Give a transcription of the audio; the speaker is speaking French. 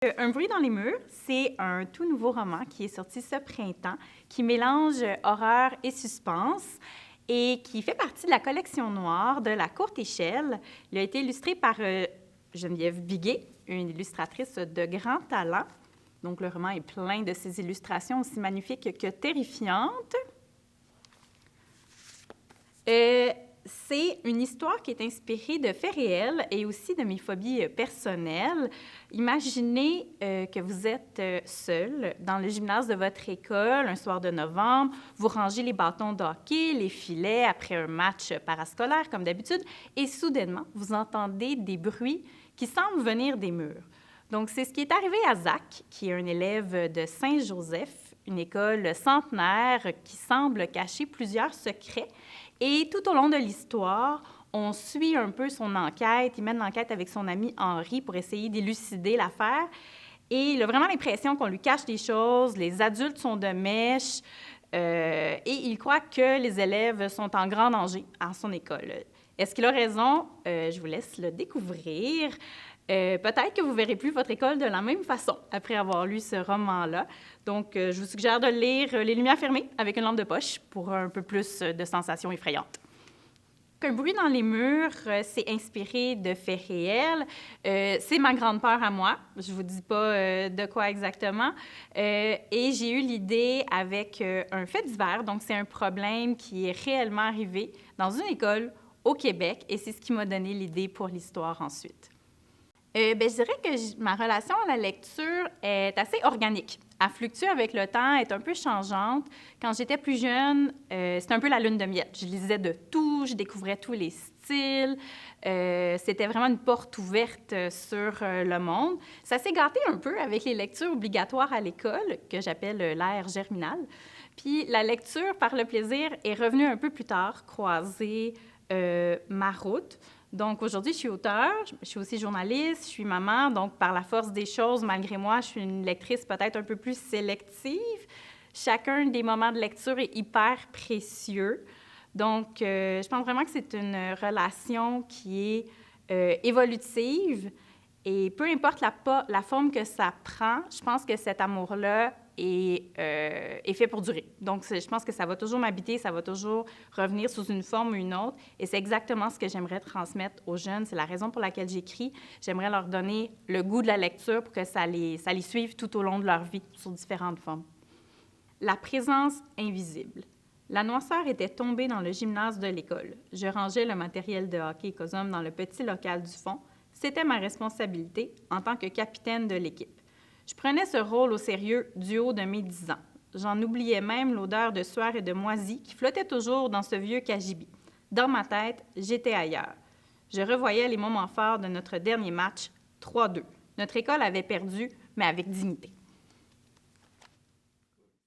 Un bruit dans les murs, c'est un tout nouveau roman qui est sorti ce printemps, qui mélange horreur et suspense et qui fait partie de la collection noire de La Courte Échelle. Il a été illustré par Geneviève Biguet, une illustratrice de grand talent. Donc, le roman est plein de ces illustrations aussi magnifiques que terrifiantes. C'est une histoire qui est inspirée de faits réels et aussi de mes phobies personnelles. Imaginez que vous êtes seul dans le gymnase de votre école un soir de novembre. Vous rangez les bâtons de hockey, les filets après un match parascolaire comme d'habitude et soudainement, vous entendez des bruits qui semblent venir des murs. Donc, c'est ce qui est arrivé à Zach, qui est un élève de Saint-Joseph, une école centenaire qui semble cacher plusieurs secrets. Et tout au long de l'histoire, on suit un peu son enquête. Il mène l'enquête avec son ami Henri pour essayer d'élucider l'affaire. Et il a vraiment l'impression qu'on lui cache des choses, les adultes sont de mèche, et il croit que les élèves sont en grand danger à son école. Est-ce qu'il a raison? Je vous laisse le découvrir. Peut-être que vous ne verrez plus votre école de la même façon après avoir lu ce roman-là. Donc, je vous suggère de le lire les lumières fermées avec une lampe de poche pour un peu plus de sensations effrayantes. Un bruit dans les murs, c'est inspiré de faits réels. C'est ma grande peur à moi. Je ne vous dis pas de quoi exactement. Et j'ai eu l'idée avec un fait divers. Donc, c'est un problème qui est réellement arrivé dans une école au Québec. Et c'est ce qui m'a donné l'idée pour l'histoire ensuite. Je dirais que ma relation à la lecture est assez organique. Elle fluctue avec le temps, est un peu changeante. Quand j'étais plus jeune, c'était un peu la lune de miel. Je lisais de tout, je découvrais tous les styles. C'était vraiment une porte ouverte sur le monde. Ça s'est gâté un peu avec les lectures obligatoires à l'école, que j'appelle l'ère germinale. Puis la lecture par le plaisir est revenue un peu plus tard, croiser ma route. Donc, aujourd'hui, je suis auteure, je suis aussi journaliste, je suis maman. Donc, par la force des choses, malgré moi, je suis une lectrice peut-être un peu plus sélective. Chacun des moments de lecture est hyper précieux. Donc, je pense vraiment que c'est une relation qui est évolutive. Et peu importe la forme que ça prend, je pense que cet amour-là est fait pour durer. Donc, je pense que ça va toujours m'habiter, ça va toujours revenir sous une forme ou une autre. Et c'est exactement ce que j'aimerais transmettre aux jeunes. C'est la raison pour laquelle j'écris. J'aimerais leur donner le goût de la lecture pour que ça les suive tout au long de leur vie, sous différentes formes. La présence invisible. La noirceur était tombée dans le gymnase de l'école. Je rangeais le matériel de hockey Cosum dans le petit local du fond. C'était ma responsabilité en tant que capitaine de l'équipe. Je prenais ce rôle au sérieux du haut de mes 10 ans. J'en oubliais même l'odeur de sueur et de moisie qui flottait toujours dans ce vieux cagibi. Dans ma tête, j'étais ailleurs. Je revoyais les moments forts de notre dernier match, 3-2. Notre école avait perdu, mais avec dignité.